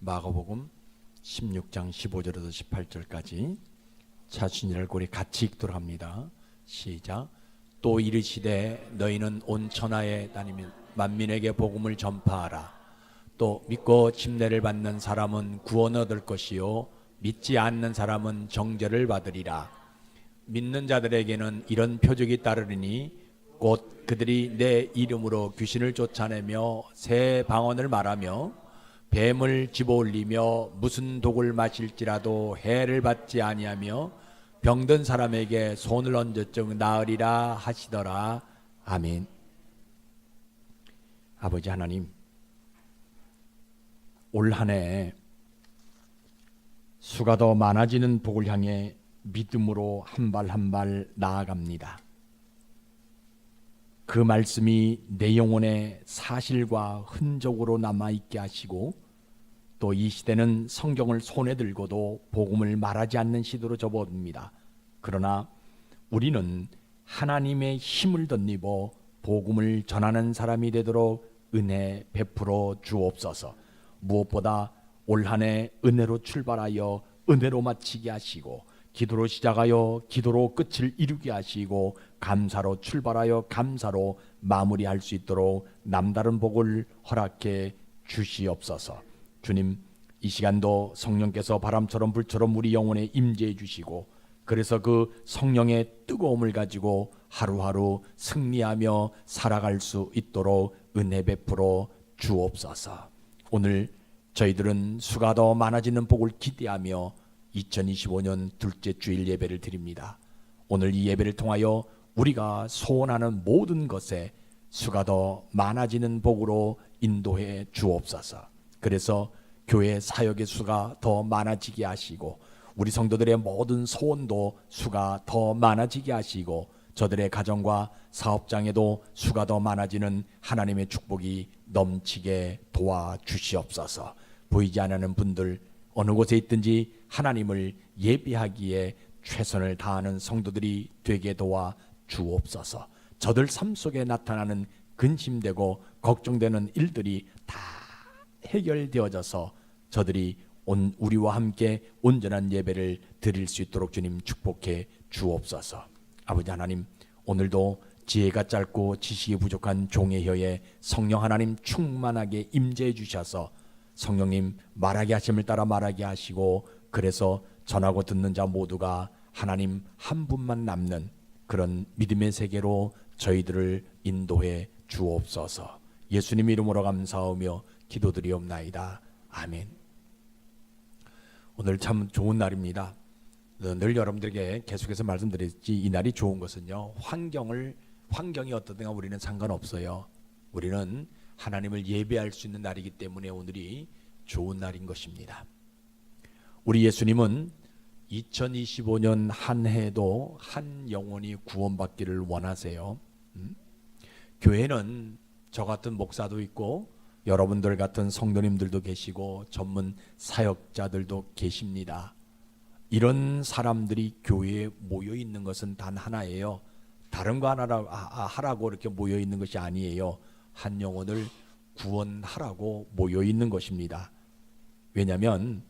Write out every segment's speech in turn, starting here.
마가복음 16장 15절에서 18절까지 자신이를 우리 같이 읽도록 합니다. 시작. 또 이르시되 너희는 온 천하에 다니며 만민에게 복음을 전파하라. 또 믿고 침례를 받는 사람은 구원 얻을 것이요 믿지 않는 사람은 정죄를 받으리라. 믿는 자들에게는 이런 표적이 따르리니 곧 그들이 내 이름으로 귀신을 쫓아내며 새 방언을 말하며 뱀을 집어올리며 무슨 독을 마실지라도 해를 받지 아니하며 병든 사람에게 손을 얹어즉 나으리라 하시더라. 아멘. 아버지 하나님, 올 한 해 수가 더 많아지는 복을 향해 믿음으로 한 발 한 발 나아갑니다. 그 말씀이 내 영혼에 사실과 흔적으로 남아있게 하시고 또 이 시대는 성경을 손에 들고도 복음을 말하지 않는 시대로 접어듭니다. 그러나 우리는 하나님의 힘을 덧입어 복음을 전하는 사람이 되도록 은혜 베풀어 주옵소서. 무엇보다 올 한 해 은혜로 출발하여 은혜로 마치게 하시고 기도로 시작하여 기도로 끝을 이루게 하시고 감사로 출발하여 감사로 마무리할 수 있도록 남다른 복을 허락해 주시옵소서. 주님, 이 시간도 성령께서 바람처럼 불처럼 우리 영혼에 임재해 주시고 그래서 그 성령의 뜨거움을 가지고 하루하루 승리하며 살아갈 수 있도록 은혜 베풀어 주옵소서. 오늘 저희들은 수가 더 많아지는 복을 기대하며 2025년 둘째 주일 예배를 드립니다. 오늘 이 예배를 통하여 우리가 소원하는 모든 것에 수가 더 많아지는 복으로 인도해 주옵소서. 그래서 교회 사역의 수가 더 많아지게 하시고 우리 성도들의 모든 소원도 수가 더 많아지게 하시고 저들의 가정과 사업장에도 수가 더 많아지는 하나님의 축복이 넘치게 도와주시옵소서. 보이지 않는 분들 어느 곳에 있든지 하나님을 예배하기에 최선을 다하는 성도들이 되게 도와 주옵소서. 저들 삶 속에 나타나는 근심되고 걱정되는 일들이 다 해결되어져서 저들이 우리와 함께 온전한 예배를 드릴 수 있도록 주님 축복해 주옵소서. 아버지 하나님, 오늘도 지혜가 짧고 지식이 부족한 종의 혀에 성령 하나님 충만하게 임재해 주셔서 성령님 말하게 하심을 따라 말하게 하시고 그래서 전하고 듣는 자 모두가 하나님 한 분만 남는 그런 믿음의 세계로 저희들을 인도해 주옵소서. 예수님 이름으로 감사하며 기도드리옵나이다. 아멘. 오늘 참 좋은 날입니다. 늘 여러분들에게 계속해서 말씀드렸지 이 날이 좋은 것은요, 환경이 어떻든가 우리는 상관없어요. 우리는 하나님을 예배할 수 있는 날이기 때문에 오늘이 좋은 날인 것입니다. 우리 예수님은 2025년 한 해도 한 영혼이 구원받기를 원하세요. 교회는 저 같은 목사도 있고 여러분들 같은 성도님들도 계시고 전문 사역자들도 계십니다. 이런 사람들이 교회에 모여 있는 것은 단 하나예요. 다른 거 하라고 이렇게 모여 있는 것이 아니에요. 한 영혼을 구원하라고 모여 있는 것입니다. 왜냐하면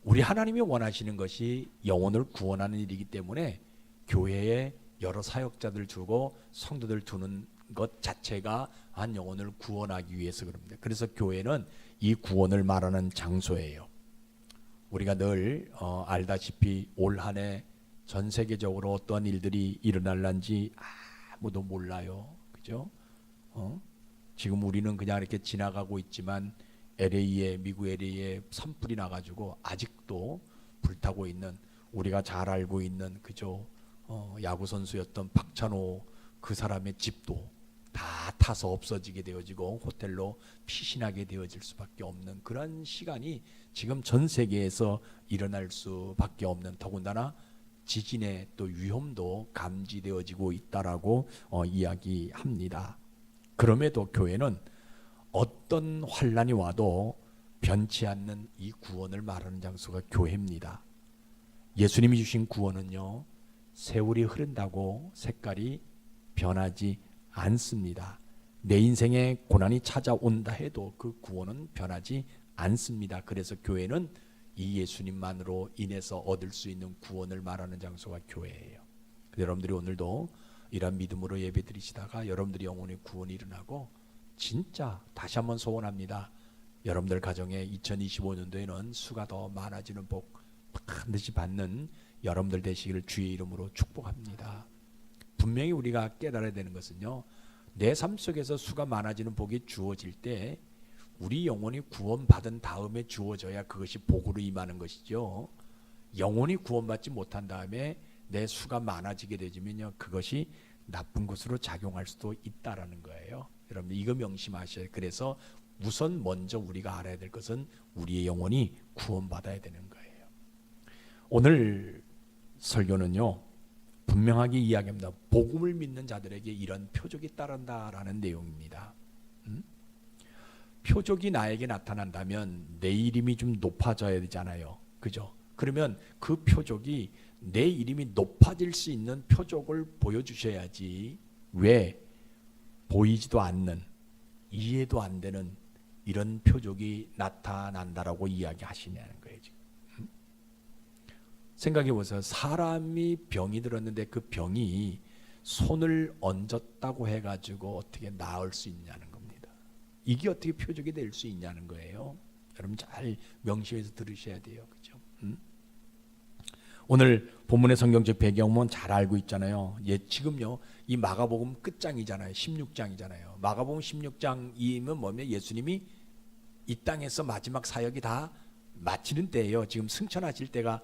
우리 하나님이 원하시는 것이 영혼을 구원하는 일이기 때문에 교회에 여러 사역자들 두고 성도들 두는 것 자체가 한 영혼을 구원하기 위해서 그럽니다. 그래서 교회는 이 구원을 말하는 장소예요. 우리가 늘 알다시피 올 한 해 전 세계적으로 어떠한 일들이 일어날는지 아무도 몰라요. 그죠? 지금 우리는 그냥 이렇게 지나가고 있지만 미국 LA에 산불이 나가지고 아직도 불타고 있는, 우리가 잘 알고 있는 그죠? 야구 선수였던 박찬호 그 사람의 집도 다 타서 없어지게 되어지고 호텔로 피신하게 되어질 수밖에 없는 그런 시간이 지금 전 세계에서 일어날 수밖에 없는, 더군다나 지진의 또 위험도 감지되어지고 있다라고 이야기합니다. 그럼에도 교회는 어떤 환란이 와도 변치 않는 이 구원을 말하는 장소가 교회입니다. 예수님이 주신 구원은요, 세월이 흐른다고 색깔이 변하지 않습니다. 내 인생에 고난이 찾아온다 해도 그 구원은 변하지 않습니다. 그래서 교회는 이 예수님만으로 인해서 얻을 수 있는 구원을 말하는 장소가 교회예요. 여러분들이 오늘도 이런 믿음으로 예배 드리시다가 여러분들이 영혼의 구원이 일어나고, 진짜 다시 한번 소원합니다. 여러분들 가정에 2025년도에는 수가 더 많아지는 복 반드시 받는 여러분들 되시기를 주의 이름으로 축복합니다. 분명히 우리가 깨달아야 되는 것은요, 내 삶 속에서 수가 많아지는 복이 주어질 때 우리 영혼이 구원받은 다음에 주어져야 그것이 복으로 임하는 것이죠. 영혼이 구원받지 못한 다음에 내 수가 많아지게 되면요, 그것이 나쁜 것으로 작용할 수도 있다라는 거예요. 여러분 이거 명심하셔야. 그래서 우선 먼저 우리가 알아야 될 것은 우리의 영혼이 구원받아야 되는 거예요. 오늘 설교는요, 분명하게 이야기합니다. 복음을 믿는 자들에게 이런 표적이 따른다라는 내용입니다. 표적이 나에게 나타난다면 내 이름이 좀 높아져야 되잖아요. 그죠? 그러면 그 표적이 내 이름이 높아질 수 있는 표적을 보여주셔야지, 왜 보이지도 않는, 이해도 안 되는 이런 표적이 나타난다라고 이야기하시냐는 거예요. 지금. 생각해 보세요. 사람이 병이 들었는데 그 병이 손을 얹었다고 해가지고 어떻게 나을 수 있냐는 겁니다. 이게 어떻게 표적이 될 수 있냐는 거예요. 여러분 잘 명심해서 들으셔야 돼요. 그죠? 오늘 본문의 성경적 배경은 잘 알고 있잖아요. 지금요, 이 마가복음 끝장이잖아요. 16장이잖아요. 마가복음 16장이면 뭐냐면 예수님이 이 땅에서 마지막 사역이 다 마치는 때예요. 지금 승천하실 때가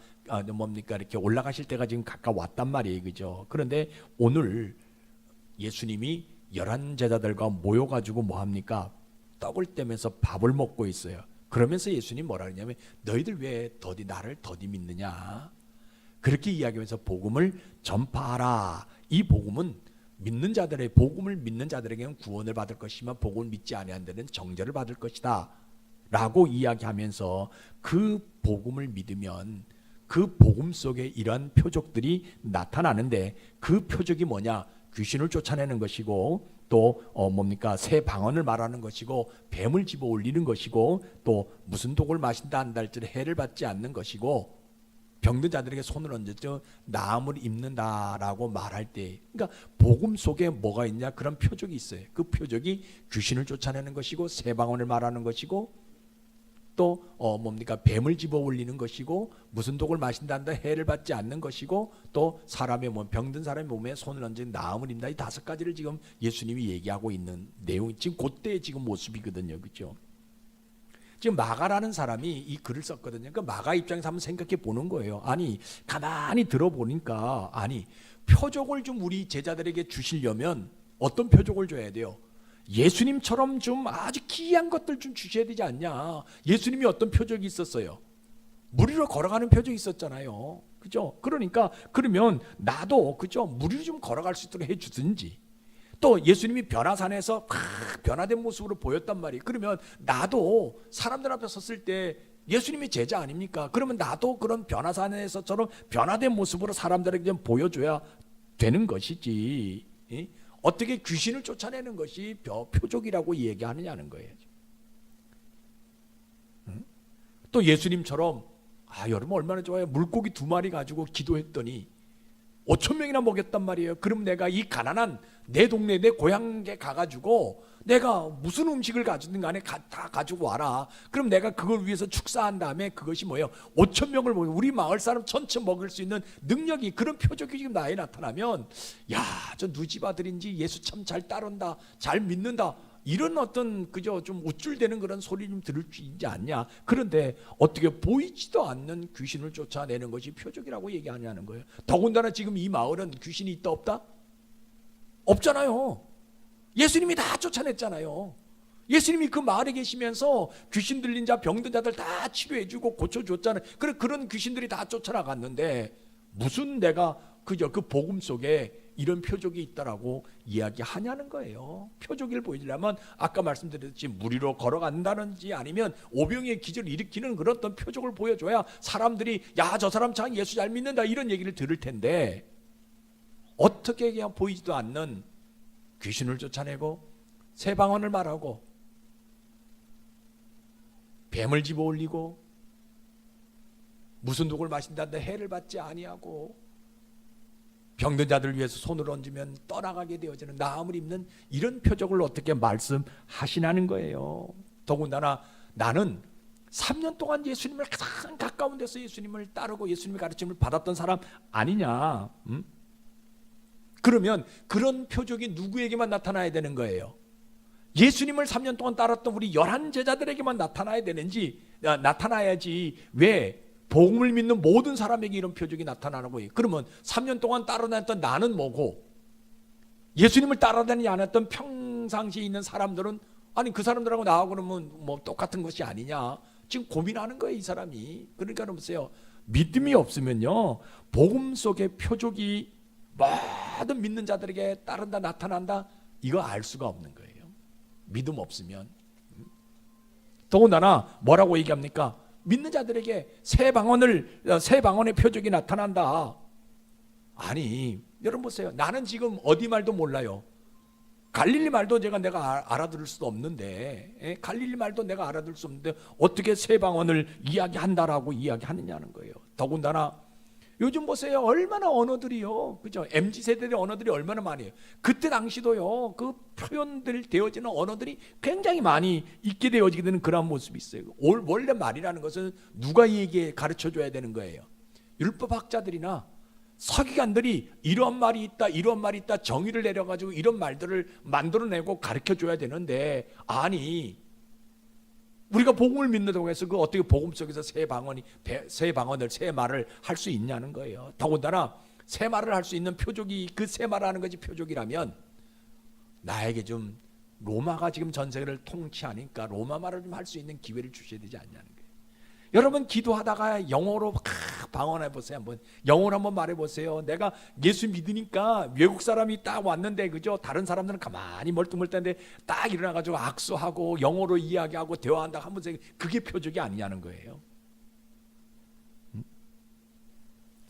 뭡니까, 이렇게 올라가실 때가 지금 가까웠단 말이에요. 그죠? 그런데 오늘 예수님이 11 제자들과 모여가지고 뭐 합니까? 떡을 떼면서 밥을 먹고 있어요. 그러면서 예수님 뭐라 그러냐면, 너희들 왜 나를 더디 믿느냐? 그렇게 이야기하면서 복음을 전파하라. 이 복음은 믿는 자들의, 복음을 믿는 자들에게는 구원을 받을 것이지만 복음을 믿지 아니한 데는 정죄를 받을 것이다 라고 이야기하면서, 그 복음을 믿으면 그 복음 속에 이러한 표적들이 나타나는데, 그 표적이 뭐냐? 귀신을 쫓아내는 것이고, 또 뭡니까? 새 방언을 말하는 것이고, 뱀을 집어 올리는 것이고, 또 무슨 독을 마신다 한다 할지라도 해를 받지 않는 것이고, 병든 자들에게 손을 얹었죠, 나음을 입는다라고 말할 때, 그러니까 복음 속에 뭐가 있냐? 그런 표적이 있어요. 그 표적이 귀신을 쫓아내는 것이고, 새 방언을 말하는 것이고, 또 뭡니까? 뱀을 집어 올리는 것이고, 무슨 독을 마신다 한다 해를 받지 않는 것이고, 또 사람의 몸, 병든 사람의 몸에 손을 얹은 나음을 입는다. 이 5가지를 지금 예수님이 얘기하고 있는 내용이 지금 그때의 지금 모습이거든요. 그렇죠? 지금 마가라는 사람이 이 글을 썼거든요. 그러니까 마가 입장에서 한번 생각해 보는 거예요. 아니, 가만히 들어보니까, 아니, 표적을 좀 우리 제자들에게 주시려면 어떤 표적을 줘야 돼요? 예수님처럼 좀 아주 기이한 것들 좀 주셔야 되지 않냐? 예수님이 어떤 표적이 있었어요? 물 위로 걸어가는 표적이 있었잖아요. 그죠? 그러니까 그러면 나도, 그죠? 물 위로 좀 걸어갈 수 있도록 해주든지, 또 예수님이 변화산에서 변화된 모습으로 보였단 말이에요. 그러면 나도 사람들 앞에 섰을 때 예수님이 제자 아닙니까? 그러면 나도 그런 변화산에서처럼 변화된 모습으로 사람들에게 좀 보여줘야 되는 것이지, 어떻게 귀신을 쫓아내는 것이 표적이라고 얘기하느냐는 거예요. 또 예수님처럼, 여러분 얼마나 좋아요. 물고기 2마리 가지고 기도했더니 5,000명이나 먹였단 말이에요. 그럼 내가 이 가난한 내 동네, 내 고향에 가가지고 내가 무슨 음식을 가지든 간에 다 가지고 와라. 그럼 내가 그걸 위해서 축사한 다음에 그것이 뭐예요? 5,000명을 먹여, 우리 마을 사람 전체 먹을 수 있는 능력이, 그런 표적이 지금 나에 나타나면, 야, 저 누집 아들인지 예수 참 잘 따른다, 잘 믿는다, 이런 어떤 그저 좀 우쭐대는 그런 소리 좀 들을 수 있지 않냐? 그런데 어떻게 보이지도 않는 귀신을 쫓아내는 것이 표적이라고 얘기하냐는 거예요. 더군다나 지금 이 마을은 귀신이 있다 없다? 없잖아요. 예수님이 다 쫓아냈잖아요. 예수님이 그 마을에 계시면서 귀신 들린 자, 병든 자들 다 치료해주고 고쳐줬잖아요. 그런 귀신들이 다 쫓아나갔는데, 무슨 내가 그저 그 복음 속에 이런 표적이 있다라고 이야기하냐는 거예요. 표적을 보여주려면 아까 말씀드렸듯이 물 위로 걸어간다든지, 아니면 오병이의 기적을 일으키는 그런 어떤 표적을 보여줘야 사람들이, 야, 저 사람 참 예수 잘 믿는다, 이런 얘기를 들을 텐데, 어떻게 그냥 보이지도 않는 귀신을 쫓아내고 새 방언을 말하고 뱀을 집어 올리고 무슨 독을 마신다는데 해를 받지 아니하고 병든 자들을 위해서 손을 얹으면 떠나가게 되어지는 나음을 입는 이런 표적을 어떻게 말씀하시냐는 거예요. 더군다나 나는 3년 동안 예수님을 가장 가까운 데서 예수님을 따르고 예수님의 가르침을 받았던 사람 아니냐? 그러면 그런 표적이 누구에게만 나타나야 되는 거예요? 예수님을 3년 동안 따랐던 우리 11 제자들에게만 나타나야 되는지, 나타나야지 왜 복음을 믿는 모든 사람에게 이런 표적이 나타나는 거예요? 그러면 3년 동안 따라다녔던 나는 뭐고, 예수님을 따라다니지 않았던 평상시에 있는 사람들은, 아니 그 사람들하고 나하고 그러면 뭐 똑같은 것이 아니냐, 지금 고민하는 거예요 이 사람이. 그러니까 보세요, 믿음이 없으면요 복음 속의 표적이 모든 믿는 자들에게 따른다, 나타난다, 이거 알 수가 없는 거예요. 믿음 없으면. 더군다나 뭐라고 얘기합니까? 믿는 자들에게 새 방언의 표적이 나타난다. 아니 여러분 보세요, 나는 지금 어디 말도 몰라요. 갈릴리 말도 내가 알아들을 수도 없는데, 갈릴리 말도 내가 알아들을 수 없는데 어떻게 새 방언을 이야기한다라고 이야기하느냐는 거예요. 더군다나 요즘 보세요, 얼마나 언어들이요, 그죠? MZ세대의 언어들이 얼마나 많이 해요. 그때 당시도요, 그 표현들 되어지는 언어들이 굉장히 많이 있게 되어지게 되는 그런 모습이 있어요. 원래 말이라는 것은 누가 얘기해 가르쳐 줘야 되는 거예요? 율법학자들이나 서기관들이 이런 말이 있다, 이런 말이 있다, 정의를 내려가지고 이런 말들을 만들어내고 가르쳐 줘야 되는데, 아니 우리가 복음을 믿는다고 해서 그 어떻게 복음 속에서 새 말을 할 수 있냐는 거예요. 더군다나 새 말을 할 수 있는 표적이, 그 새 말을 하는 것이 표적이라면 나에게 좀 로마가 지금 전 세계를 통치하니까 로마 말을 좀 할 수 있는 기회를 주셔야 되지 않냐는 거예요. 여러분 기도하다가 영어로 방언해 보세요. 한번 영어로 한번 말해 보세요. 내가 예수 믿으니까 외국 사람이 딱 왔는데, 그죠? 다른 사람들은 가만히 멀뚱멀뚱한데 딱 일어나 가지고 악수하고 영어로 이야기하고 대화한다 하면 그게 표적이 아니냐는 거예요.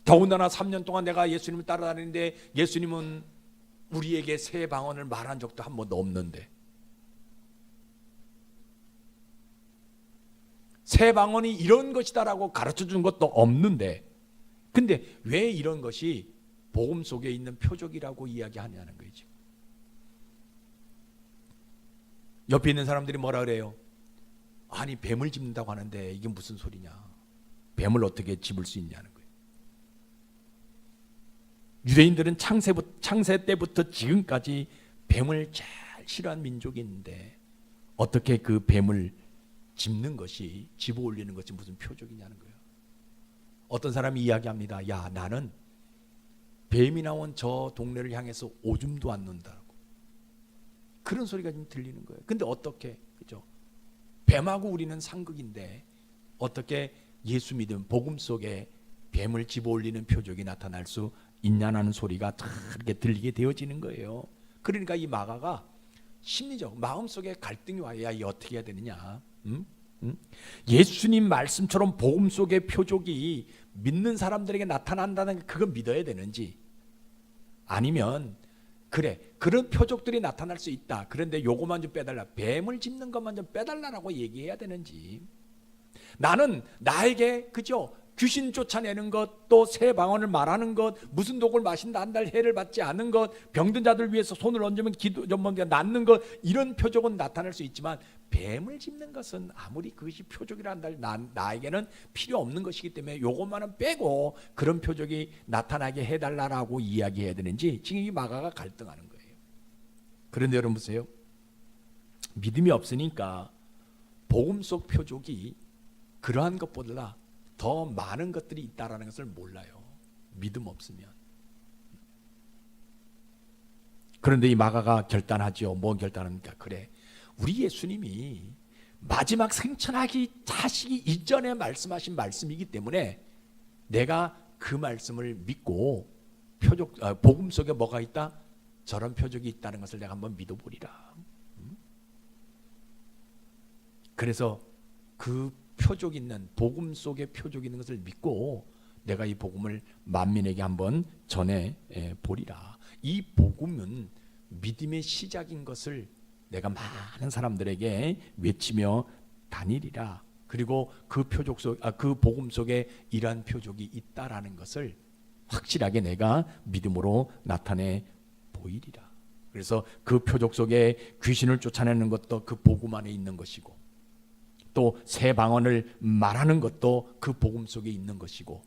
더군다나 3년 동안 내가 예수님을 따라다니는데 예수님은 우리에게 새 방언을 말한 적도 한 번도 없는데, 새 방언이 이런 것이다라고 가르쳐 준 것도 없는데, 근데 왜 이런 것이 복음 속에 있는 표적이라고 이야기하냐는 거예요. 지금 옆에 있는 사람들이 뭐라 그래요? 아니 뱀을 집는다고 하는데 이게 무슨 소리냐, 뱀을 어떻게 집을 수 있냐는 거예요. 유대인들은 창세 때부터 지금까지 뱀을 잘 싫어한 민족이 있는데 어떻게 그 뱀을 집는 것이, 집어 올리는 것이 무슨 표적이냐는 거예요. 어떤 사람이 이야기합니다. 야, 나는 뱀이 나온 저 동네를 향해서 오줌도 안 눈다고. 그런 소리가 좀 들리는 거예요. 근데 어떻게, 그죠? 뱀하고 우리는 상극인데 어떻게 예수 믿음 복음 속에 뱀을 집어 올리는 표적이 나타날 수 있냐는 소리가 이렇게 들리게 되어지는 거예요. 그러니까 이 마가가 심리적 마음속에 갈등이 와요. 야, 이 어떻게 해야 되느냐? 예수님 말씀처럼 복음 속의 표적이 믿는 사람들에게 나타난다는 게, 그거 믿어야 되는지, 아니면 그래 그런 표적들이 나타날 수 있다, 그런데 요거만 좀 빼달라, 뱀을 짚는 것만 좀 빼달라라고 얘기해야 되는지, 나는 나에게 그죠 귀신 쫓아내는 것, 또 새 방언을 말하는 것, 무슨 독을 마신다 한 달 해를 받지 않은 것, 병든 자들 위해서 손을 얹으면 낫는 것, 이런 표적은 나타날 수 있지만 뱀을 짚는 것은 아무리 그것이 표적이라 한들 나에게는 필요 없는 것이기 때문에 요것만은 빼고 그런 표적이 나타나게 해달라고 이야기해야 되는지, 지금 이 마가가 갈등하는 거예요. 그런데 여러분 보세요, 믿음이 없으니까 복음 속 표적이 그러한 것보다 더 많은 것들이 있다라는 것을 몰라요. 믿음 없으면. 그런데 이 마가가 결단하죠. 뭐 결단합니까? 그래, 우리 예수님이 마지막 생천하기 하시기 이전에 말씀하신 말씀이기 때문에 내가 그 말씀을 믿고 복음 속에 뭐가 있다? 저런 표적이 있다는 것을 내가 한번 믿어보리라. 그래서 그 표적 있는, 복음 속에 표적 있는 것을 믿고 내가 이 복음을 만민에게 한번 전해 보리라. 이 복음은 믿음의 시작인 것을 내가 많은 사람들에게 외치며 다니리라. 그리고 그 그 복음 속에 이러한 표적이 있다라는 것을 확실하게 내가 믿음으로 나타내 보이리라. 그래서 그 표적 속에 귀신을 쫓아내는 것도 그 복음 안에 있는 것이고, 또 새 방언을 말하는 것도 그 복음 속에 있는 것이고,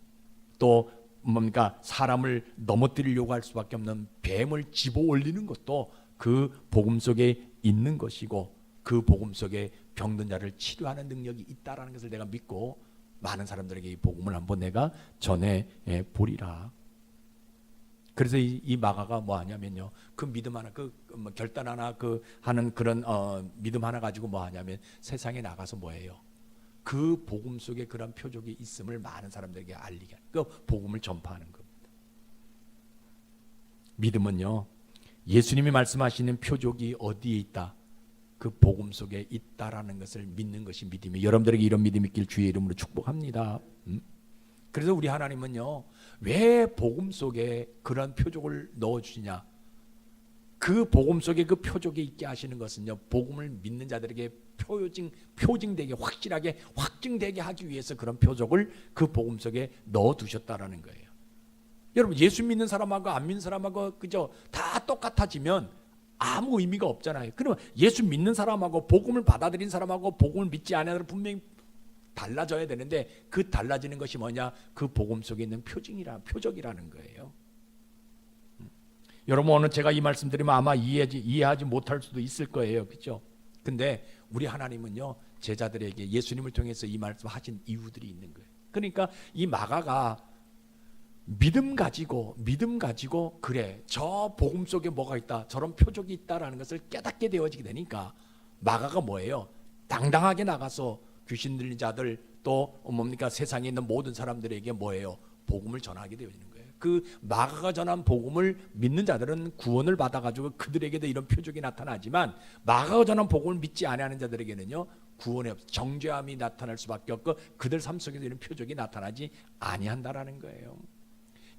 또 뭡니까 사람을 넘어뜨리려고 할 수밖에 없는 뱀을 집어 올리는 것도 그 복음 속에 있는 것이고, 그 복음 속에 병든 자를 치료하는 능력이 있다라는 것을 내가 믿고 많은 사람들에게 이 복음을 한번 내가 전해 보리라. 그래서 이 마가가 뭐 하냐면요, 그 믿음 하나, 뭐 결단 하나 하는 그런 믿음 하나 가지고 뭐 하냐면 세상에 나가서 뭐예요? 그 복음 속에 그런 표적이 있음을 많은 사람들에게 알리게, 그 복음을 전파하는 겁니다. 믿음은요, 예수님이 말씀하시는 표적이 어디에 있다? 그 복음 속에 있다라는 것을 믿는 것이 믿음이에요. 여러분들에게 이런 믿음이 있길 주의 이름으로 축복합니다. 그래서 우리 하나님은요, 왜 복음 속에 그런 표적을 넣어주시냐? 그 복음 속에 그 표적이 있게 하시는 것은요, 복음을 믿는 자들에게 표징되게 확실하게 확증되게 하기 위해서 그런 표적을 그 복음 속에 넣어두셨다라는 거예요. 여러분, 예수 믿는 사람하고 안 믿는 사람하고 그저 다 똑같아지면 아무 의미가 없잖아요. 그러면 예수 믿는 사람하고 복음을 받아들인 사람하고 복음을 믿지 않은 사람은 분명히 달라져야 되는데, 그 달라지는 것이 뭐냐? 그 복음 속에 있는 표적이라는 거예요. 여러분, 오늘 제가 이 말씀 드리면 아마 이해하지 못할 수도 있을 거예요. 그렇죠? 근데 우리 하나님은요, 제자들에게 예수님을 통해서 이 말씀 하신 이유들이 있는 거예요. 그러니까 이 마가가 믿음 가지고 그래, 저 복음 속에 뭐가 있다, 저런 표적이 있다라는 것을 깨닫게 되어지게 되니까 마가가 뭐예요? 당당하게 나가서 귀신 들린 자들, 또 뭡니까 세상에 있는 모든 사람들에게 뭐예요? 복음을 전하게 되어지는 거예요. 그 마가가 전한 복음을 믿는 자들은 구원을 받아가지고 그들에게도 이런 표적이 나타나지만, 마가가 전한 복음을 믿지 아니하는 자들에게는요, 구원의 없어 정죄함이 나타날 수밖에 없고 그들 삶 속에서 이런 표적이 나타나지 아니한다라는 거예요.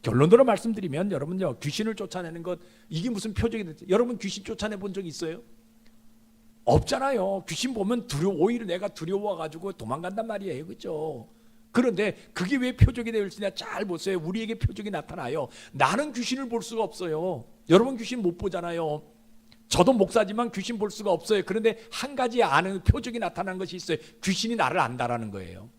결론으로 말씀드리면 여러분요, 귀신을 쫓아내는 것, 이게 무슨 표적이 됐죠? 여러분 귀신 쫓아내 본 적 있어요? 없잖아요. 귀신 보면 오히려 내가 두려워가지고 도망간단 말이에요. 그렇죠? 그런데 그게 왜 표적이 될지냐 잘 보세요. 우리에게 표적이 나타나요. 나는 귀신을 볼 수가 없어요. 여러분 귀신 못 보잖아요. 저도 목사지만 귀신 볼 수가 없어요. 그런데 한 가지 아는 표적이 나타난 것이 있어요. 귀신이 나를 안다라는 거예요.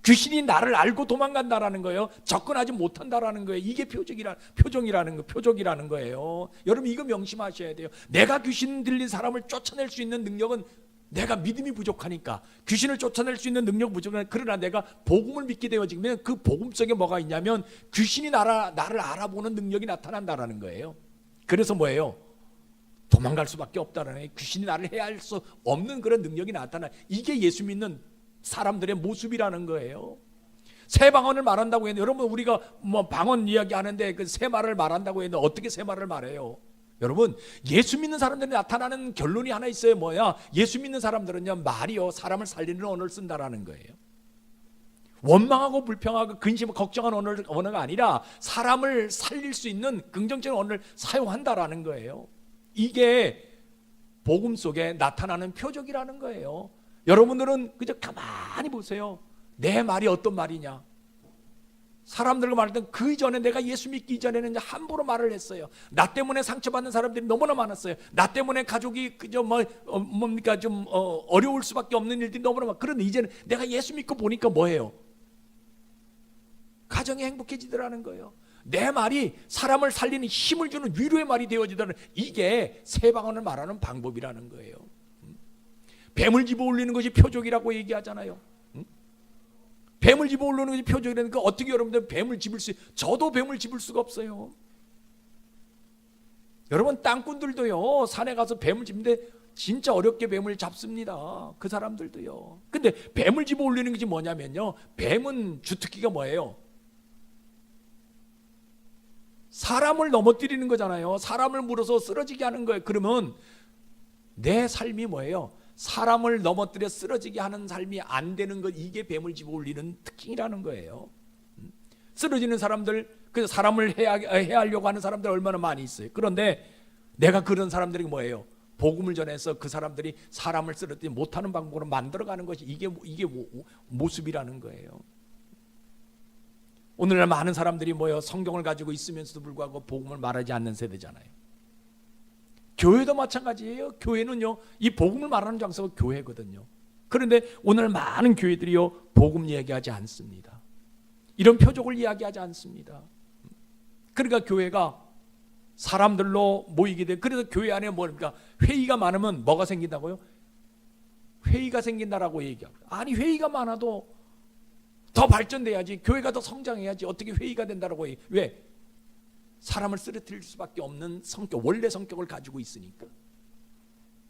귀신이 나를 알고 도망간다라는 거예요. 접근하지 못한다라는 거예요. 이게 표적이라는 거예요. 여러분 이거 명심하셔야 돼요. 내가 귀신 들린 사람을 쫓아낼 수 있는 능력은 내가 믿음이 부족하니까, 귀신을 쫓아낼 수 있는 능력 부족하니까, 그러나 내가 복음을 믿게 되어지면 그 복음 속에 뭐가 있냐면 귀신이 나를 알아보는 능력이 나타난다라는 거예요. 그래서 뭐예요? 도망갈 수밖에 없다라는 거예요. 귀신이 나를 해할 수 없는 그런 능력이 나타나. 이게 예수 믿는 사람들의 모습이라는 거예요. 새 방언을 말한다고 했는데, 여러분 우리가 뭐 방언 이야기 하는데 그 새 말을 말한다고 했는데 어떻게 새 말을 말해요? 여러분 예수 믿는 사람들이 나타나는 결론이 하나 있어요. 뭐야? 예수 믿는 사람들은요, 말이요 사람을 살리는 언어를 쓴다라는 거예요. 원망하고 불평하고 근심하고 걱정하는 언어가 아니라 사람을 살릴 수 있는 긍정적인 언어를 사용한다라는 거예요. 이게 복음 속에 나타나는 표적이라는 거예요. 여러분들은 그저 가만히 보세요. 내 말이 어떤 말이냐? 사람들과 말할 때 그 전에 내가 예수 믿기 전에는 함부로 말을 했어요. 나 때문에 상처받는 사람들이 너무나 많았어요. 나 때문에 가족이 그저 뭡니까 좀 어려울 수밖에 없는 일들이 너무나 많아. 그런데 이제는 내가 예수 믿고 보니까 뭐예요? 가정이 행복해지더라는 거예요. 내 말이 사람을 살리는 힘을 주는 위로의 말이 되어지더라는, 이게 새 방언을 말하는 방법이라는 거예요. 뱀을 집어 올리는 것이 표적이라고 얘기하잖아요. 뱀을 집어 올리는 것이 표적이라니까 어떻게 여러분들 뱀을 집을 저도 뱀을 집을 수가 없어요. 여러분 땅꾼들도요, 산에 가서 뱀을 집는데 진짜 어렵게 뱀을 잡습니다. 그 사람들도요. 근데 뱀을 집어 올리는 것이 뭐냐면요, 뱀은 주특기가 뭐예요? 사람을 넘어뜨리는 거잖아요. 사람을 물어서 쓰러지게 하는 거예요. 그러면 내 삶이 뭐예요? 사람을 넘어뜨려 쓰러지게 하는 삶이 안 되는 것, 이게 뱀을 집어 올리는 특징이라는 거예요. 쓰러지는 사람들, 그 사람을 해하려고 하는 사람들 얼마나 많이 있어요. 그런데 내가 그런 사람들에게 뭐예요? 복음을 전해서 그 사람들이 사람을 쓰러뜨리지 못하는 방법으로 만들어가는 것이 이게 모습이라는 거예요. 오늘날 많은 사람들이 성경을 가지고 있으면서도 불구하고 복음을 말하지 않는 세대잖아요. 교회도 마찬가지예요. 교회는요, 이 복음을 말하는 장소가 교회거든요. 그런데 오늘 많은 교회들이요, 복음 얘기하지 않습니다. 이런 표적을 이야기하지 않습니다. 그러니까 교회가 사람들로 모이게 돼. 그래서 교회 안에 뭡니까? 회의가 많으면 뭐가 생긴다고요? 회의가 생긴다라고 얘기하고. 아니, 회의가 많아도 더 발전돼야지. 교회가 더 성장해야지. 어떻게 회의가 된다라고 해? 왜? 사람을 쓰러뜨릴 수밖에 없는 성격, 원래 성격을 가지고 있으니까.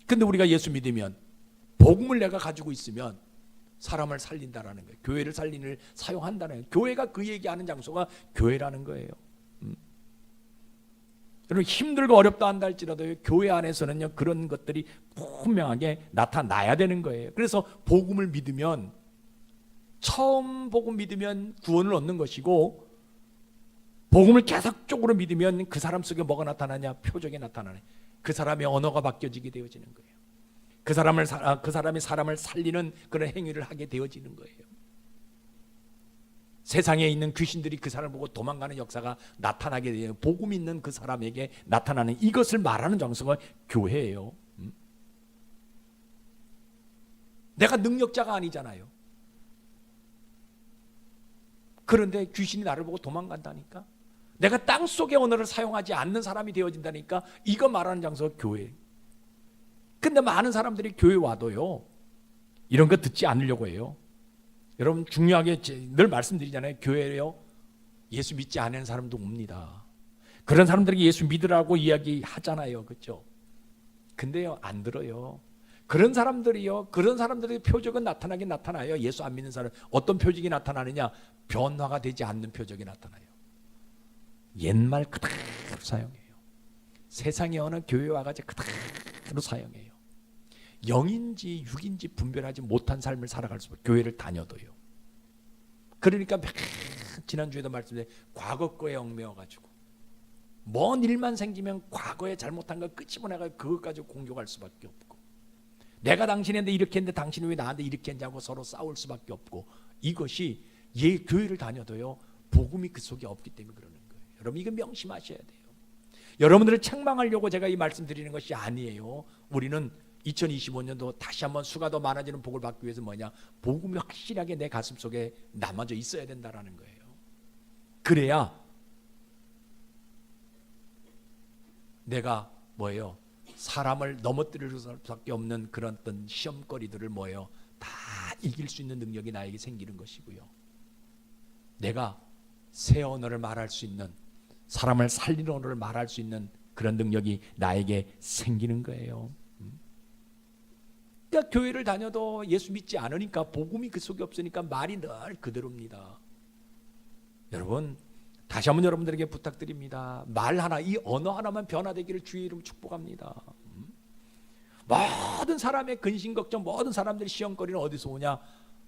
근데 우리가 예수 믿으면, 복음을 내가 가지고 있으면 사람을 살린다라는 거예요. 교회를 살리는 사용한다는 거예요. 교회가 그 얘기하는 장소가 교회라는 거예요. 여러분, 힘들고 어렵다 한다 할지라도 교회 안에서는요, 그런 것들이 분명하게 나타나야 되는 거예요. 그래서 복음을 믿으면, 처음 복음 믿으면 구원을 얻는 것이고, 복음을 계속적으로 믿으면 그 사람 속에 뭐가 나타나냐? 표적이 나타나네. 그 사람의 언어가 바뀌어지게 되어지는 거예요. 그 사람이 사람을 살리는 그런 행위를 하게 되어지는 거예요. 세상에 있는 귀신들이 그 사람을 보고 도망가는 역사가 나타나게 돼요. 복음 있는 그 사람에게 나타나는, 이것을 말하는 장소가 교회예요. 내가 능력자가 아니잖아요. 그런데 귀신이 나를 보고 도망간다니까. 내가 땅속의 언어를 사용하지 않는 사람이 되어진다니까. 이거 말하는 장소가 교회. 근데 많은 사람들이 교회 와도요, 이런 거 듣지 않으려고 해요. 여러분, 중요하게 늘 말씀드리잖아요. 교회에요, 예수 믿지 않는 사람도 옵니다. 그런 사람들에게 예수 믿으라고 이야기하잖아요. 그렇죠? 근데요, 안 들어요. 그런 사람들의 표적은 나타나긴 나타나요. 예수 안 믿는 사람, 어떤 표적이 나타나느냐? 변화가 되지 않는 표적이 나타나요. 옛말 그대로 사용해요. 세상의 언어 교회 와가지고 그대로 사용해요. 영인지 육인지 분별하지 못한 삶을 살아갈 수 없어요. 교회를 다녀도요. 그러니까 지난주에도 말씀드린 과거 거에 얽매여가지고 먼 일만 생기면 과거에 잘못한 거 끄집어내가 그것 가지고 공격할 수밖에 없고, 내가 당신한테 이렇게 했는데 당신이 왜 나한테 이렇게 했냐고 서로 싸울 수밖에 없고, 이것이 교회를 다녀도요, 복음이 그 속에 없기 때문에 그러는 거예요. 여러분, 이거 명심하셔야 돼요. 여러분들을 책망하려고 제가 이 말씀 드리는 것이 아니에요. 우리는 2025년도 다시 한번 수가 더 많아지는 복을 받기 위해서 뭐냐? 복음이 확실하게 내 가슴 속에 남아져 있어야 된다라는 거예요. 그래야 내가 사람을 넘어뜨릴 수밖에 없는 그런 어떤 시험거리들을 다 이길 수 있는 능력이 나에게 생기는 것이고요. 내가 새 언어를 말할 수 있는, 사람을 살리는 언어를 말할 수 있는 그런 능력이 나에게 생기는 거예요. 그러니까 교회를 다녀도 예수 믿지 않으니까, 복음이 그 속에 없으니까 말이 늘 그대로입니다. 여러분, 다시 한번 여러분들에게 부탁드립니다. 말 하나, 이 언어 하나만 변화되기를 주의 이름 축복합니다. 모든 사람의 근심 걱정, 모든 사람들의 시험거리는 어디서 오냐?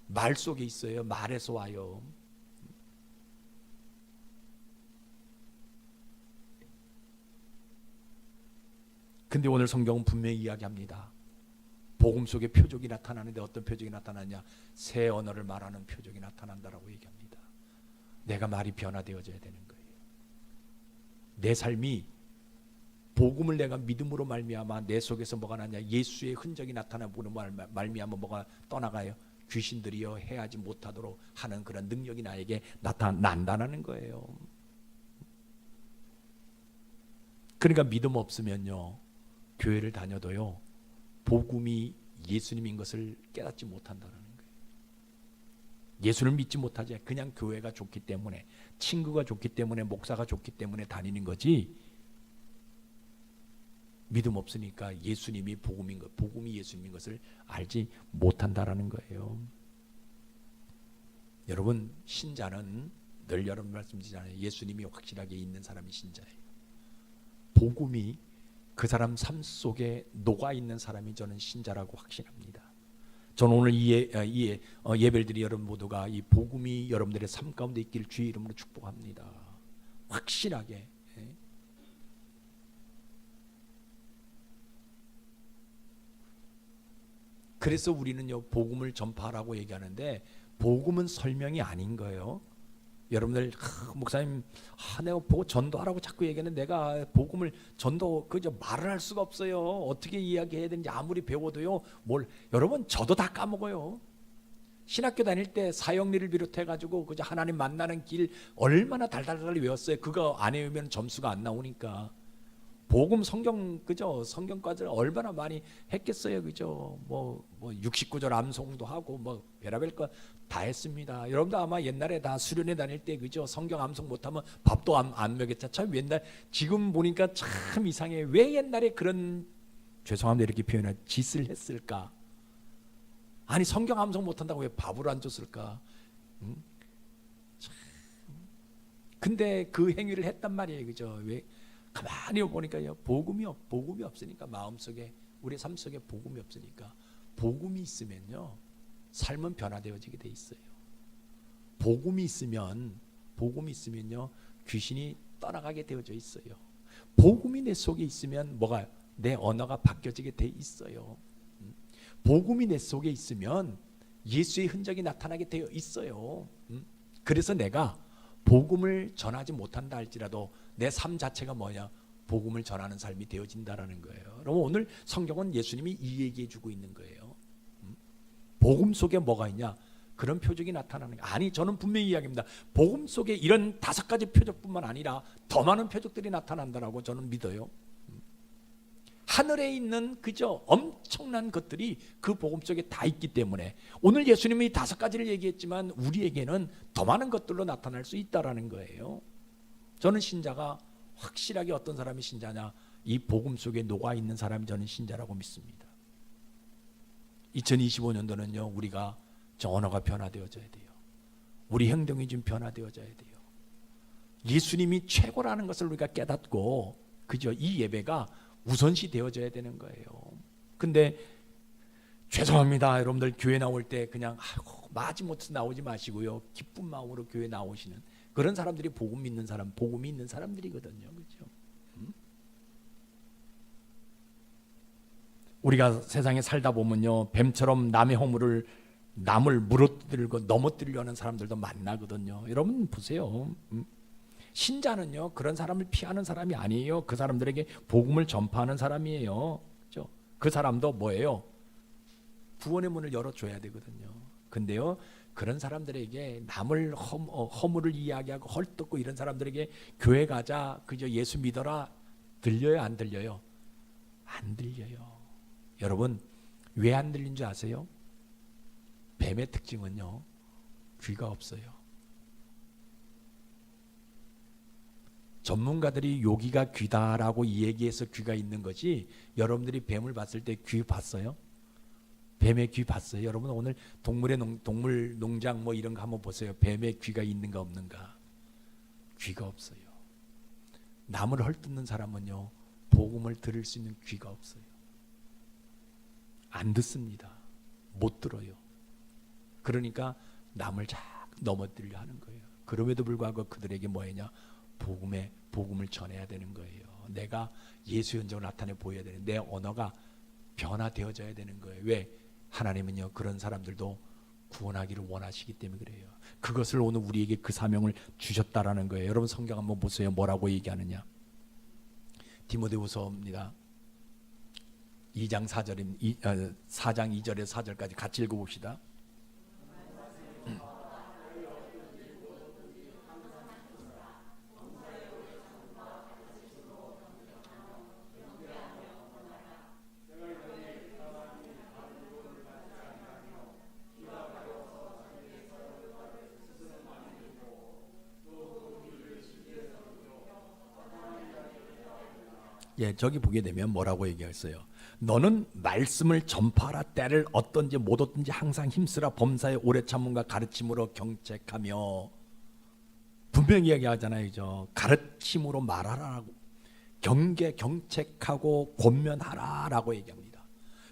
말 속에 있어요. 말에서 와요. 근데 오늘 성경은 분명히 이야기합니다. 복음 속에 표적이 나타나는데 어떤 표적이 나타나냐? 새 언어를 말하는 표적이 나타난다라고 얘기합니다. 내가 말이 변화되어져야 되는 거예요. 내 삶이 복음을 내가 믿음으로 말미암아 내 속에서 뭐가 나냐? 예수의 흔적이 나타나므로 말미암아 뭐가 떠나가요? 귀신들이여 해하지 못하도록 하는 그런 능력이 나에게 나타난다는 거예요. 그러니까 믿음 없으면요, 교회를 다녀도요, 복음이 예수님인 것을 깨닫지 못한다는 거예요. 예수를 믿지 못하지, 그냥 교회가 좋기 때문에, 친구가 좋기 때문에, 목사가 좋기 때문에 다니는 거지, 믿음 없으니까 예수님이 복음인 것, 복음이 예수님인 것을 알지 못한다라는 거예요. 여러분, 신자는 늘 여러분 말씀드리잖아요. 예수님이 확실하게 있는 사람이 신자예요. 복음이 그 사람 삶 속에 녹아 있는 사람이 저는 신자라고 확신합니다. 저는 오늘 예배를 드린 여러분 모두가 이 복음이 여러분들의 삶 가운데 있기를 주의 이름으로 축복합니다. 확실하게. 그래서 우리는요 복음을 전파하라고 얘기하는데 복음은 설명이 아닌 거예요. 여러분들 목사님 내가 보고 전도하라고 자꾸 얘기하는 내가 복음을 전도 그저 말을 할 수가 없어요. 어떻게 이야기해야 되는지 아무리 배워도요 여러분 저도 다 까먹어요. 신학교 다닐 때 사형리를 비롯해 가지고 그저 하나님 만나는 길 얼마나 달달달 외웠어요. 그거 안 외우면 점수가 안 나오니까. 복음 성경 그죠 성경과를 얼마나 많이 했겠어요. 그죠 69절 암송도 하고 별의별 거 다 했습니다. 여러분도 아마 옛날에 다 수련회 다닐 때 그죠 성경 암송 못하면 밥도 안 먹였죠. 참 옛날 지금 보니까 참 이상해. 왜 옛날에 그런 죄송합니다 이렇게 표현할 짓을 했을까? 아니 성경 암송 못한다고 왜 밥을 안 줬을까? 참. 근데 그 행위를 했단 말이에요. 그죠? 왜? 가만히 보니까요 복음이 없으니까 마음속에 우리 삶 속에 복음이 없으니까 복음이 있으면요 삶은 변화되어지게 돼 있어요. 복음이 있으면요 귀신이 떠나가게 되어져 있어요. 복음이 내 속에 있으면 내 언어가 바뀌어지게 돼 있어요. 복음이 내 속에 있으면 예수의 흔적이 나타나게 되어 있어요. 그래서 내가 복음을 전하지 못한다 할지라도 내 삶 자체가 복음을 전하는 삶이 되어진다라는 거예요. 여러분 오늘 성경은 예수님이 이 얘기해 주고 있는 거예요. 복음 속에 뭐가 있냐? 그런 표적이 나타나는 거예요. 아니 저는 분명히 이야기합니다. 복음 속에 이런 5가지 표적뿐만 아니라 더 많은 표적들이 나타난다라고 저는 믿어요. 하늘에 있는 그저 엄청난 것들이 그 복음 속에 다 있기 때문에 오늘 예수님이 5가지를 얘기했지만 우리에게는 더 많은 것들로 나타날 수 있다라는 거예요. 저는 신자가 확실하게 어떤 사람이 신자냐? 이 복음 속에 녹아 있는 사람이 저는 신자라고 믿습니다. 2025년도는요 우리가 저 언어가 변화되어져야 돼요. 우리 행동이 좀 변화되어져야 돼요. 예수님이 최고라는 것을 우리가 깨닫고 그죠? 이 예배가 우선시 되어져야 되는 거예요. 근데 죄송합니다. 여러분들 교회 나올 때 그냥 마지못해서 나오지 마시고요. 기쁜 마음으로 교회 나오시는 그런 사람들이 복음이 있는 사람들이거든요. 그렇죠? 우리가 세상에 살다 보면요. 뱀처럼 남의 허물을 남을 물어뜯고 넘어뜨리려는 사람들도 만나거든요. 여러분 보세요. 신자는요 그런 사람을 피하는 사람이 아니에요. 그 사람들에게 복음을 전파하는 사람이에요. 그렇죠? 그 사람도 뭐예요? 구원의 문을 열어줘야 되거든요. 근데요 그런 사람들에게 남을 허물을 이야기하고 헐뜯고 이런 사람들에게 교회 가자 그저 예수 믿어라 들려요 안 들려요? 안 들려요. 여러분 왜 안 들린 줄 아세요? 뱀의 특징은요 귀가 없어요. 전문가들이 여기가 귀다라고 얘기해서 귀가 있는 거지 여러분들이 뱀을 봤을 때 귀 봤어요? 뱀의 귀 봤어요? 여러분 오늘 동물 농장 이런 거 한번 보세요. 뱀의 귀가 있는가 없는가? 귀가 없어요. 남을 헐뜯는 사람은요 복음을 들을 수 있는 귀가 없어요. 안 듣습니다. 못 들어요. 그러니까 남을 자꾸 넘어뜨리려 하는 거예요. 그럼에도 불구하고 그들에게 뭐냐? 복음을 전해야 되는 거예요. 내가 예수의 흔적을 나타내 보여야 되는 내 언어가 변화되어져야 되는 거예요. 왜? 하나님은요 그런 사람들도 구원하기를 원하시기 때문에 그래요. 그것을 오늘 우리에게 그 사명을 주셨다라는 거예요. 여러분 성경 한번 보세요. 뭐라고 얘기하느냐? 디모데후서입니다. 2장 4장 2절에서 4절까지 같이 읽어봅시다. 저기 보게 되면 뭐라고 얘기했어요? 너는 말씀을 전파하라. 때를 어떤지 못 어떤지 항상 힘쓰라. 범사에 오래 참음과 가르침으로 경책하며. 분명히 이야기하잖아요. 그죠? 가르침으로 말하라고, 경책하고 권면하라라고 얘기합니다.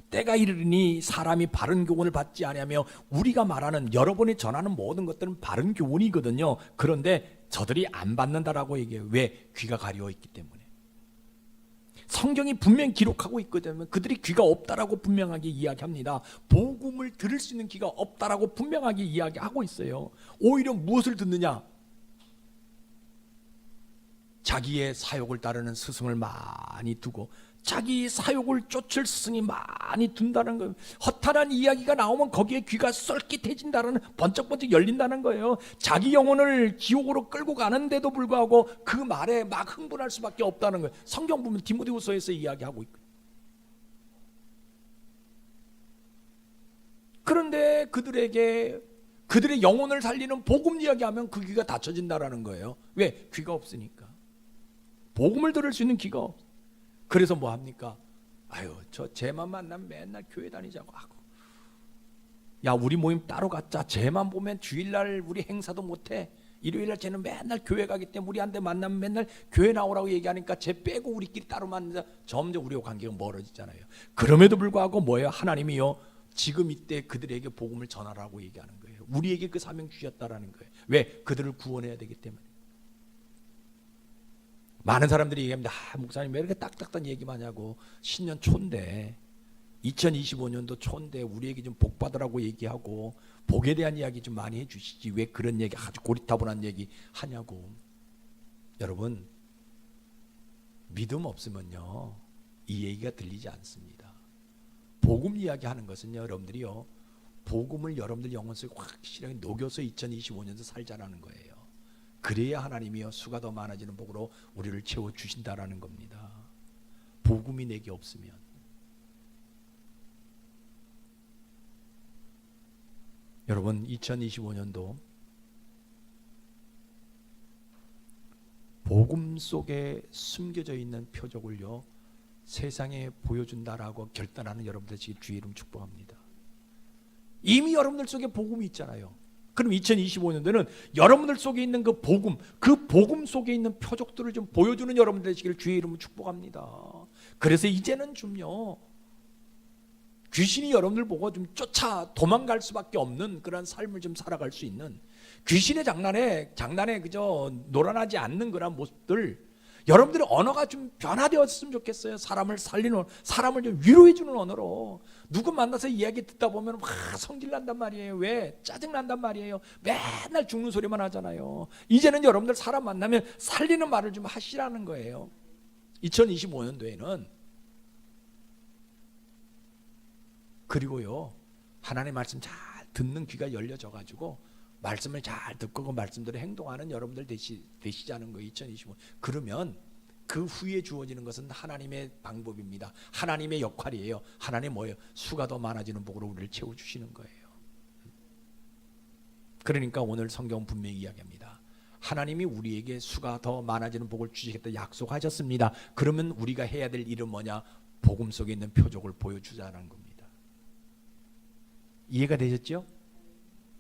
때가 이르니 사람이 바른 교훈을 받지 아니하며, 우리가 말하는 여러분이 전하는 모든 것들은 바른 교훈이거든요. 그런데 저들이 안 받는다라고 얘기해요. 왜? 귀가 가려워 있기 때문에. 성경이 분명히 기록하고 있거든요. 그들이 귀가 없다라고 분명하게 이야기합니다. 복음을 들을 수 있는 귀가 없다라고 분명하게 이야기하고 있어요. 오히려 무엇을 듣느냐? 자기의 사욕을 따르는 스승을 많이 두고 자기 사욕을 쫓을 스승이 많이 둔다는 거예요. 허탄한 이야기가 나오면 거기에 귀가 쏠깃해진다는, 번쩍번쩍 열린다는 거예요. 자기 영혼을 지옥으로 끌고 가는데도 불구하고 그 말에 막 흥분할 수밖에 없다는 거예요. 성경 보면 디모데후서에서 이야기하고 있고. 그런데 그들의 영혼을 살리는 복음 이야기하면 그 귀가 닫혀진다라는 거예요. 왜? 귀가 없으니까. 복음을 들을 수 있는 귀가 없어. 그래서 뭐 합니까? 아유, 저 쟤만 만나면 맨날 교회 다니자고 하고, 야, 우리 모임 따로 갖자. 쟤만 보면 주일날 우리 행사도 못해. 일요일날 쟤는 맨날 교회 가기 때문에 우리한테 만나면 맨날 교회 나오라고 얘기하니까 쟤 빼고 우리끼리 따로 만나자. 점점 우리와 관계가 멀어지잖아요. 그럼에도 불구하고 뭐예요? 하나님이요, 지금 이때 그들에게 복음을 전하라고 얘기하는 거예요. 우리에게 그 사명 주셨다라는 거예요. 왜? 그들을 구원해야 되기 때문에. 많은 사람들이 얘기합니다. 목사님 왜 이렇게 딱딱한 얘기만 하냐고. 신년 초인데, 2025년도 초인데 우리에게 좀 복 받으라고 얘기하고 복에 대한 이야기 좀 많이 해주시지 왜 그런 얘기, 아주 고리타분한 얘기 하냐고. 여러분, 믿음 없으면요 이 얘기가 들리지 않습니다. 복음 이야기하는 것은요, 여러분들이요, 복음을 여러분들 영혼 속에 확실하게 녹여서 2025년도 살자라는 거예요. 그래야 하나님이요 수가 더 많아지는 복으로 우리를 채워주신다라는 겁니다. 복음이 내게 없으면. 여러분, 2025년도 복음 속에 숨겨져 있는 표적을요 세상에 보여준다라고 결단하는 여러분들 지금 주의 이름 축복합니다. 이미 여러분들 속에 복음이 있잖아요. 그럼 2025년도는 여러분들 속에 있는 그 복음 속에 있는 표적들을 좀 보여주는 여러분들 되시기를 주의 이름으로 축복합니다. 그래서 이제는 좀요, 귀신이 여러분들 보고 좀 쫓아 도망갈 수밖에 없는 그런 삶을 좀 살아갈 수 있는, 귀신의 장난에 그저 놀아나지 않는 그런 모습들, 여러분들의 언어가 좀 변화되었으면 좋겠어요. 사람을 살리는, 사람을 좀 위로해주는 언어로. 누구 만나서 이야기 듣다 보면 막 성질난단 말이에요. 왜? 짜증난단 말이에요. 맨날 죽는 소리만 하잖아요. 이제는 여러분들 사람 만나면 살리는 말을 좀 하시라는 거예요. 2025년도에는. 그리고요, 하나님의 말씀 잘 듣는 귀가 열려져 가지고 말씀을 잘 듣고 그 말씀대로 행동하는 여러분들 되시자는 거예요. 2025년. 그러면 그 후에 주어지는 것은 하나님의 방법입니다. 하나님의 역할이에요. 하나님 뭐예요? 수가 더 많아지는 복으로 우리를 채워주시는 거예요. 그러니까 오늘 성경은 분명히 이야기합니다. 하나님이 우리에게 수가 더 많아지는 복을 주시겠다 약속하셨습니다. 그러면 우리가 해야 될 일은 뭐냐? 복음 속에 있는 표적을 보여주자는 겁니다. 이해가 되셨죠?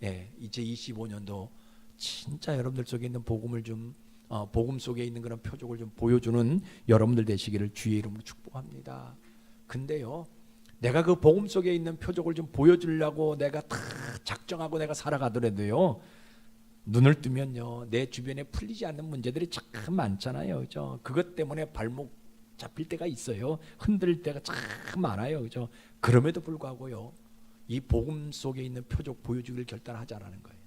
예, 이제 25년도 진짜 여러분들 속에 있는 복음을 좀 복음 속에 있는 그런 표적을 좀 보여주는 여러분들 되시기를 주의 이름으로 축복합니다. 근데요, 내가 그 복음 속에 있는 표적을 좀 보여주려고 내가 다 작정하고 내가 살아가더라도요, 눈을 뜨면요 내 주변에 풀리지 않는 문제들이 참 많잖아요. 그죠? 그것 때문에 발목 잡힐 때가 있어요. 흔들릴 때가 참 많아요. 그죠? 그럼에도 불구하고요, 이 복음 속에 있는 표적 보여주기를 결단하자라는 거예요.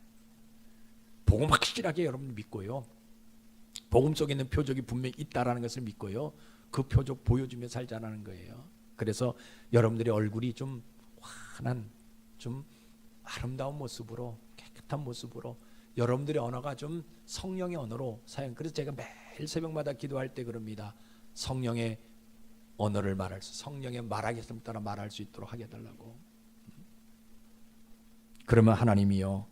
복음 확실하게 여러분 믿고요, 복음 속에 있는 표적이 분명히 있다라는 것을 믿고요, 그 표적 보여주며 살자라는 거예요. 그래서 여러분들의 얼굴이 좀 환한, 좀 아름다운 모습으로, 깨끗한 모습으로, 여러분들의 언어가 좀 성령의 언어로 사용. 그래서 제가 매일 새벽마다 기도할 때 그럽니다. 성령의 언어를 말할 수, 성령의 말하겠음을 따라 말할 수 있도록 하게 해달라고. 그러면 하나님이요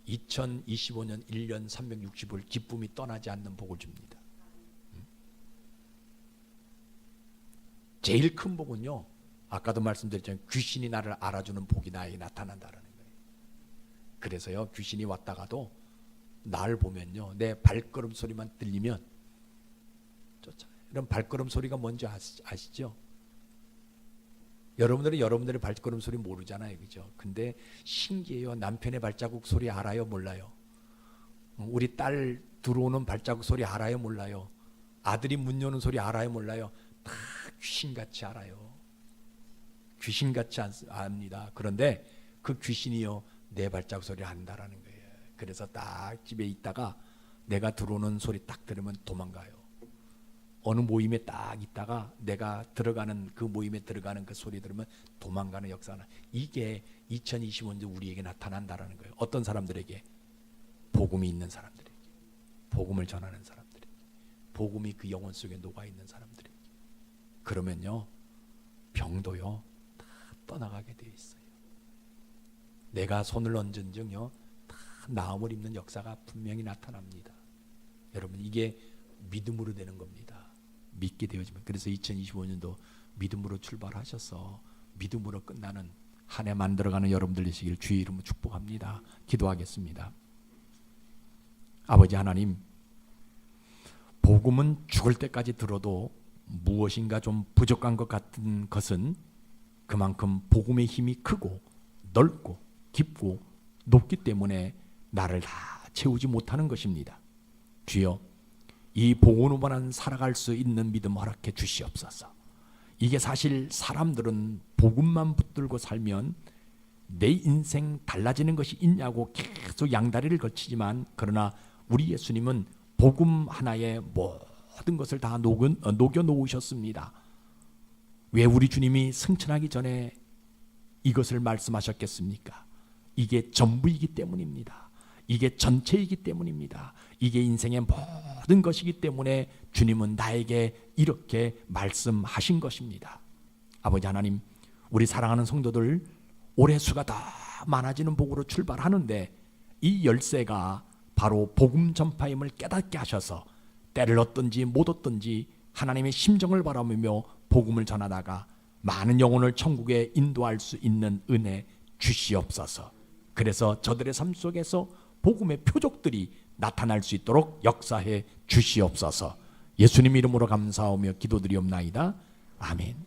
2025년 1년 365일 기쁨이 떠나지 않는 복을 줍니다. 제일 큰 복은요, 아까도 말씀드렸지만 귀신이 나를 알아주는 복이 나에게 나타난다는 거예요. 그래서요, 귀신이 왔다가도 날 보면요, 내 발걸음 소리만 들리면 쫓아요. 이런 발걸음 소리가 뭔지 아시죠? 여러분들은 여러분들의 발걸음 소리 모르잖아요. 그죠? 근데 신기해요. 남편의 발자국 소리 알아요? 몰라요? 우리 딸 들어오는 발자국 소리 알아요? 몰라요? 아들이 문 여는 소리 알아요? 몰라요? 다 귀신같이 알아요. 귀신같이 압니다. 그런데 그 귀신이요 내 발자국 소리를 안다라는 거예요. 그래서 딱 집에 있다가 내가 들어오는 소리 딱 들으면 도망가요. 어느 모임에 딱 있다가 내가 들어가는 그 모임에 들어가는 그 소리 들으면 도망가는 역사는 이게 2025년 우리에게 나타난다라는 거예요. 어떤 사람들에게? 복음이 있는 사람들에게, 복음을 전하는 사람들에게, 복음이 그 영혼 속에 녹아 있는 사람들에게. 그러면요 병도요 다 떠나가게 되어 있어요. 내가 손을 얹은즉요 다 나음을 입는 역사가 분명히 나타납니다. 여러분 이게 믿음으로 되는 겁니다. 믿게 되어지면. 그래서 2025년도 믿음으로 출발하셔서 믿음으로 끝나는 한 해 만들어가는 여러분들 되시길 주의 이름으로 축복합니다. 기도하겠습니다. 아버지 하나님, 복음은 죽을 때까지 들어도 무엇인가 좀 부족한 것 같은 것은 그만큼 복음의 힘이 크고 넓고 깊고 높기 때문에 나를 다 채우지 못하는 것입니다. 주여, 이 복음으로만 살아갈 수 있는 믿음 허락해 주시옵소서. 이게 사실 사람들은 복음만 붙들고 살면 내 인생 달라지는 것이 있냐고 계속 양다리를 걸치지만, 그러나 우리 예수님은 복음 하나에 모든 것을 다 녹여 놓으셨습니다. 왜 우리 주님이 승천하기 전에 이것을 말씀하셨겠습니까? 이게 전부이기 때문입니다. 이게 전체이기 때문입니다. 이게 인생의 모든 것이기 때문에 주님은 나에게 이렇게 말씀하신 것입니다. 아버지 하나님, 우리 사랑하는 성도들 올해 수가 더 많아지는 복으로 출발하는데 이 열쇠가 바로 복음 전파임을 깨닫게 하셔서 때를 얻든지 못 얻든지 하나님의 심정을 바라보며 복음을 전하다가 많은 영혼을 천국에 인도할 수 있는 은혜 주시옵소서. 그래서 저들의 삶 속에서 복음의 표적들이 나타날 수 있도록 역사해 주시옵소서. 예수님 이름으로 감사하며 기도드리옵나이다. 아멘.